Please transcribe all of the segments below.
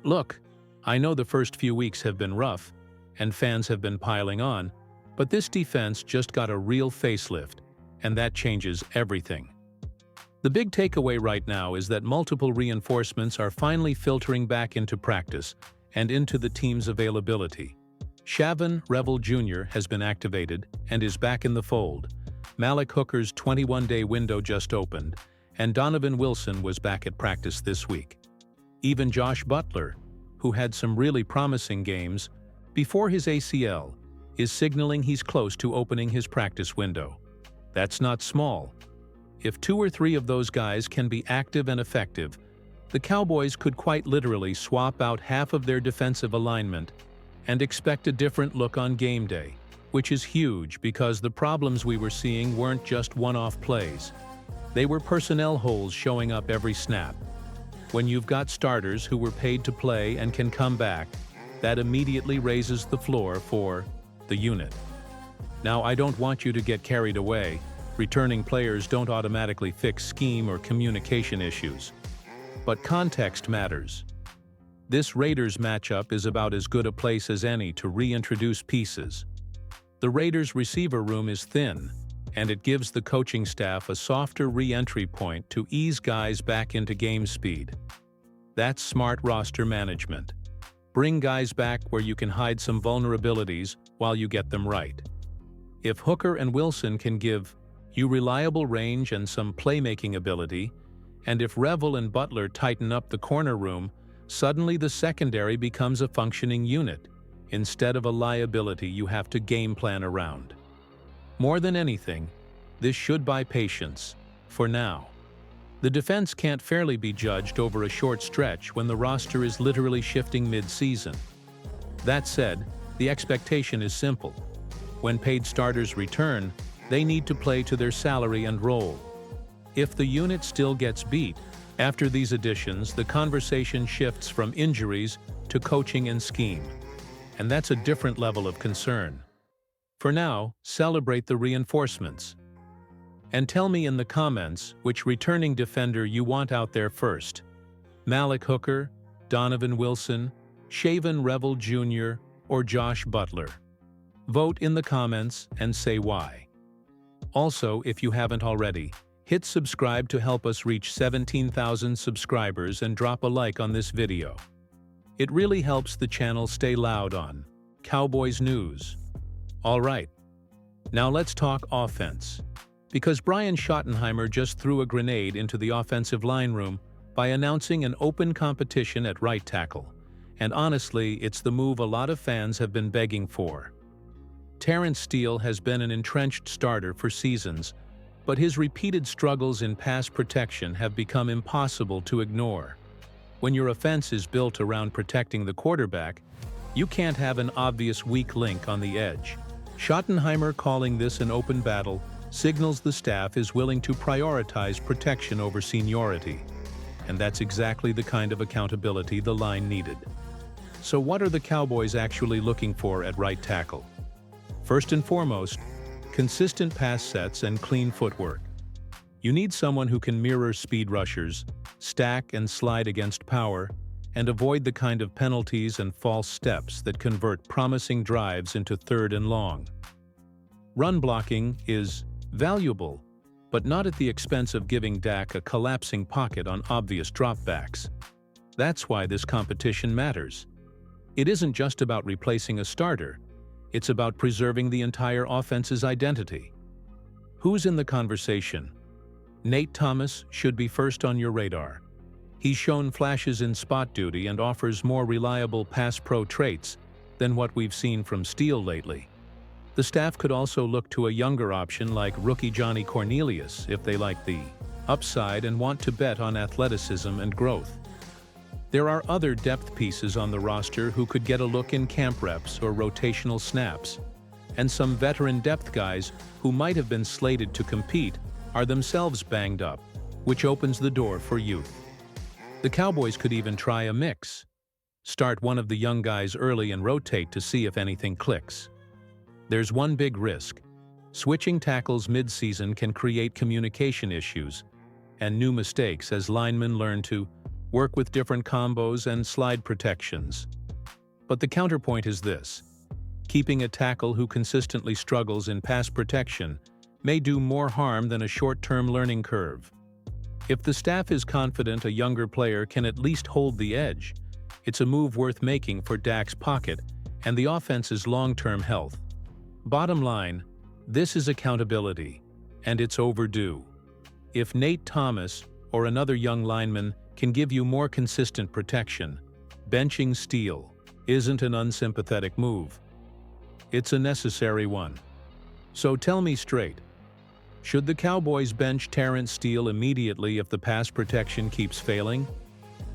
Look, I know the first few weeks have been rough, and fans have been piling on, but this defense just got a real facelift, and that changes everything. The big takeaway right now is that multiple reinforcements are finally filtering back into practice and into the team's availability. Shavon Revel Jr. has been activated and is back in the fold. Malik Hooker's 21-day window just opened, and Donovan Wilson was back at practice this week. Even Josh Butler, who had some really promising games before his ACL, is signaling he's close to opening his practice window. That's not small. If 2 or 3 of those guys can be active and effective, the Cowboys could quite literally swap out half of their defensive alignment and expect a different look on game day, which is huge because the problems we were seeing weren't just one-off plays. They were personnel holes showing up every snap. When you've got starters who were paid to play and can come back, that immediately raises the floor for the unit. Now, I don't want you to get carried away. Returning players don't automatically fix scheme or communication issues. But context matters. This Raiders matchup is about as good a place as any to reintroduce pieces. The Raiders' receiver room is thin, and it gives the coaching staff a softer re-entry point to ease guys back into game speed. That's smart roster management. Bring guys back where you can hide some vulnerabilities while you get them right. If Hooker and Wilson can give you reliable range and some playmaking ability, and if Revel and Butler tighten up the corner room, suddenly the secondary becomes a functioning unit, instead of a liability you have to game plan around. More than anything, this should buy patience, for now. The defense can't fairly be judged over a short stretch when the roster is literally shifting mid-season. That said, the expectation is simple. When paid starters return, they need to play to their salary and role. If the unit still gets beat, after these additions, the conversation shifts from injuries to coaching and scheme. And that's a different level of concern. For now, celebrate the reinforcements. And tell me in the comments which returning defender you want out there first. Malik Hooker, Donovan Wilson, Shavon Revel Jr., or Josh Butler. Vote in the comments and say why. Also, if you haven't already, hit subscribe to help us reach 17,000 subscribers and drop a like on this video. It really helps the channel stay loud on Cowboys news. Alright, now let's talk offense. Because Brian Schottenheimer just threw a grenade into the offensive line room by announcing an open competition at right tackle. And honestly, it's the move a lot of fans have been begging for. Terrence Steele has been an entrenched starter for seasons, but his repeated struggles in pass protection have become impossible to ignore. When your offense is built around protecting the quarterback, you can't have an obvious weak link on the edge. Schottenheimer calling this an open battle signals the staff is willing to prioritize protection over seniority. And that's exactly the kind of accountability the line needed. So what are the Cowboys actually looking for at right tackle? First and foremost, consistent pass sets and clean footwork. You need someone who can mirror speed rushers, stack and slide against power, and avoid the kind of penalties and false steps that convert promising drives into third and long. Run blocking is valuable, but not at the expense of giving Dak a collapsing pocket on obvious dropbacks. That's why this competition matters. It isn't just about replacing a starter, it's about preserving the entire offense's identity. Who's in the conversation? Nate Thomas should be first on your radar. He's shown flashes in spot duty and offers more reliable pass-pro traits than what we've seen from Steele lately. The staff could also look to a younger option like rookie Johnny Cornelius if they like the upside and want to bet on athleticism and growth. There are other depth pieces on the roster who could get a look in camp reps or rotational snaps, and some veteran depth guys who might have been slated to compete are themselves banged up, which opens the door for youth. The Cowboys could even try a mix. Start one of the young guys early and rotate to see if anything clicks. There's one big risk. Switching tackles mid-season can create communication issues and new mistakes as linemen learn to work with different combos and slide protections. But the counterpoint is this: keeping a tackle who consistently struggles in pass protection may do more harm than a short-term learning curve. If the staff is confident a younger player can at least hold the edge, it's a move worth making for Dak's pocket and the offense's long-term health. Bottom line, this is accountability, and it's overdue. If Nate Thomas or another young lineman can give you more consistent protection, benching Steele isn't an unsympathetic move. It's a necessary one. So tell me straight, should the Cowboys bench Terrence Steele immediately if the pass protection keeps failing?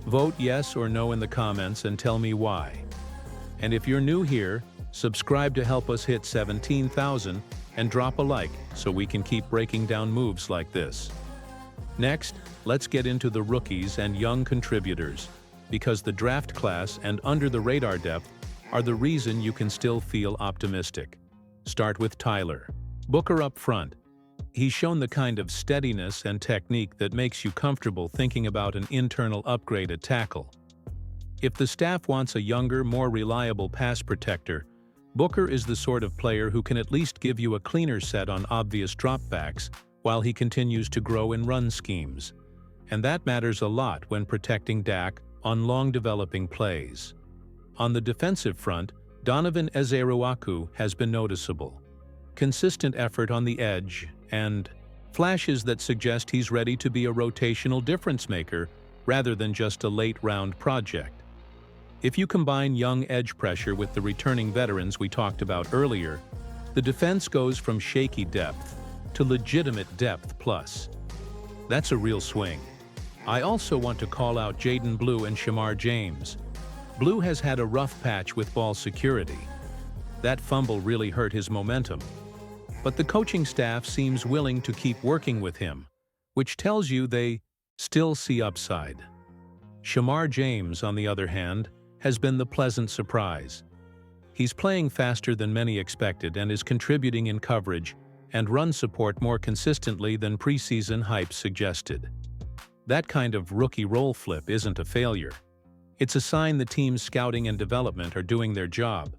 Vote yes or no in the comments and tell me why. And if you're new here, subscribe to help us hit 17,000 and drop a like so we can keep breaking down moves like this. Next, let's get into the rookies and young contributors, because the draft class and under-the-radar depth are the reason you can still feel optimistic. Start with Tyler Booker up front. He's shown the kind of steadiness and technique that makes you comfortable thinking about an internal upgrade at tackle. If the staff wants a younger, more reliable pass protector, Booker is the sort of player who can at least give you a cleaner set on obvious dropbacks while he continues to grow in run schemes. And that matters a lot when protecting Dak on long-developing plays. On the defensive front, Donovan Ezeruaku has been noticeable. Consistent effort on the edge and flashes that suggest he's ready to be a rotational difference-maker rather than just a late-round project. If you combine young edge pressure with the returning veterans we talked about earlier, the defense goes from shaky depth to legitimate depth plus. That's a real swing. I also want to call out Jaden Blue and Shamar James. Blue has had a rough patch with ball security. That fumble really hurt his momentum. But the coaching staff seems willing to keep working with him, which tells you they still see upside. Shamar James, on the other hand, has been the pleasant surprise. He's playing faster than many expected and is contributing in coverage and run support more consistently than preseason hype suggested. That kind of rookie role flip isn't a failure. It's a sign the team's scouting and development are doing their job.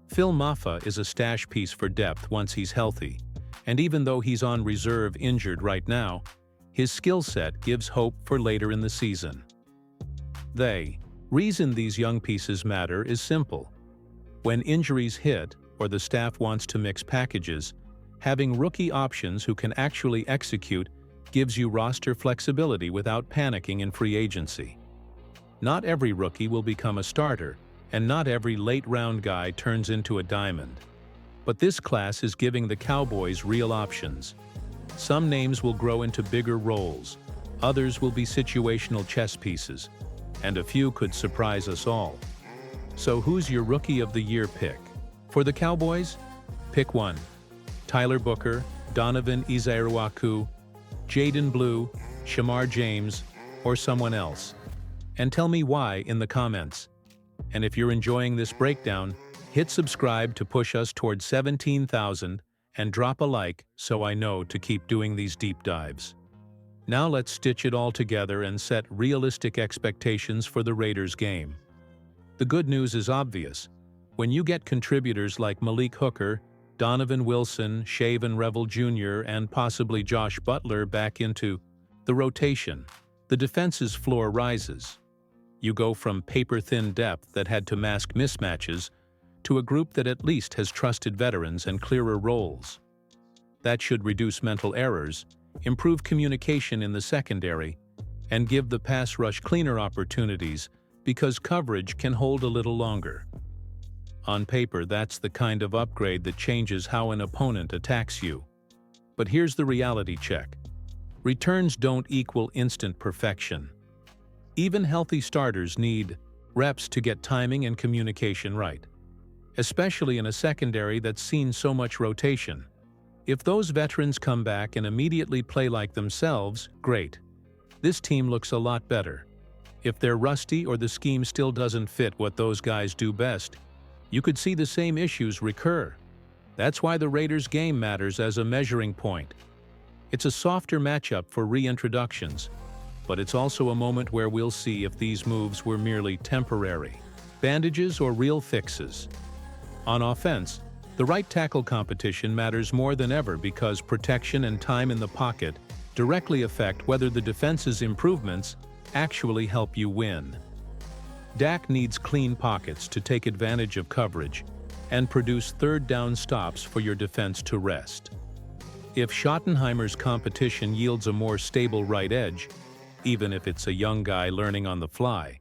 Phil Maffa is a stash piece for depth once he's healthy, and even though he's on reserve injured right now, his skill set gives hope for later in the season. The reason these young pieces matter is simple. When injuries hit or the staff wants to mix packages, having rookie options who can actually execute gives you roster flexibility without panicking in free agency. Not every rookie will become a starter, and not every late-round guy turns into a diamond. But this class is giving the Cowboys real options. Some names will grow into bigger roles, others will be situational chess pieces, and a few could surprise us all. So who's your Rookie of the Year pick? For the Cowboys, pick one. Tyler Booker, Donovan Ezeruaku, Jaden Blue, Shamar James, or someone else. And tell me why in the comments. And if you're enjoying this breakdown, hit subscribe to push us towards 17,000 and drop a like so I know to keep doing these deep dives. Now let's stitch it all together and set realistic expectations for the Raiders game. The good news is obvious. When you get contributors like Malik Hooker, Donovan Wilson, Shaven Revel Jr., and possibly Josh Butler back into the rotation, the defense's floor rises. You go from paper-thin depth that had to mask mismatches to a group that at least has trusted veterans and clearer roles. That should reduce mental errors, improve communication in the secondary, and give the pass rush cleaner opportunities because coverage can hold a little longer. On paper, that's the kind of upgrade that changes how an opponent attacks you. But here's the reality check. Returns don't equal instant perfection. Even healthy starters need reps to get timing and communication right, especially in a secondary that's seen so much rotation. If those veterans come back and immediately play like themselves, great. This team looks a lot better. If they're rusty or the scheme still doesn't fit what those guys do best, you could see the same issues recur. That's why the Raiders' game matters as a measuring point. It's a softer matchup for reintroductions, but it's also a moment where we'll see if these moves were merely temporary bandages or real fixes. On offense, the right tackle competition matters more than ever because protection and time in the pocket directly affect whether the defense's improvements actually help you win. Dak needs clean pockets to take advantage of coverage and produce third down stops for your defense to rest. If Schottenheimer's competition yields a more stable right edge, even if it's a young guy learning on the fly,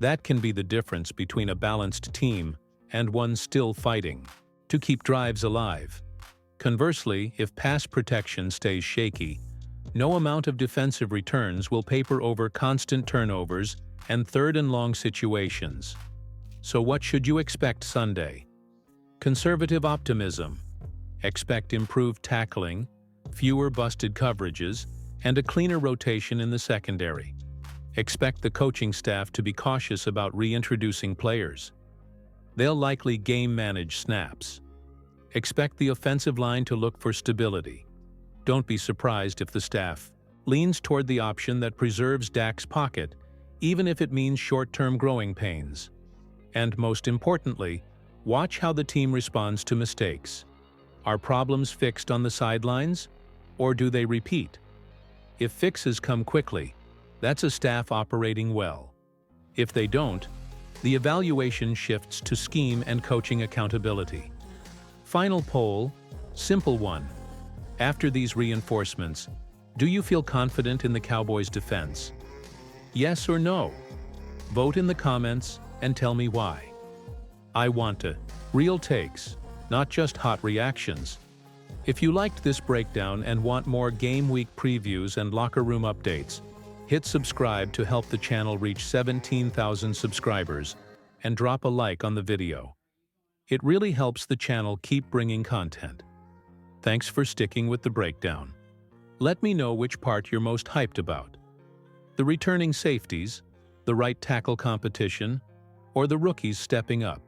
that can be the difference between a balanced team and one still fighting to keep drives alive. Conversely, if pass protection stays shaky, no amount of defensive returns will paper over constant turnovers and third and long situations. So what should you expect Sunday? Conservative optimism. Expect improved tackling, fewer busted coverages, and a cleaner rotation in the secondary. Expect the coaching staff to be cautious about reintroducing players. They'll likely game-manage snaps. Expect the offensive line to look for stability. Don't be surprised if the staff leans toward the option that preserves Dak's pocket, even if it means short-term growing pains. And most importantly, watch how the team responds to mistakes. Are problems fixed on the sidelines, or do they repeat? If fixes come quickly, that's a staff operating well. If they don't, the evaluation shifts to scheme and coaching accountability. Final poll, simple one. After these reinforcements, do you feel confident in the Cowboys' defense? Yes or no? Vote in the comments and tell me why. I want real takes, not just hot reactions. If you liked this breakdown and want more game week previews and locker room updates, hit subscribe to help the channel reach 17,000 subscribers and drop a like on the video. It really helps the channel keep bringing content. Thanks for sticking with the breakdown. Let me know which part you're most hyped about. The returning safeties, the right tackle competition, or the rookies stepping up.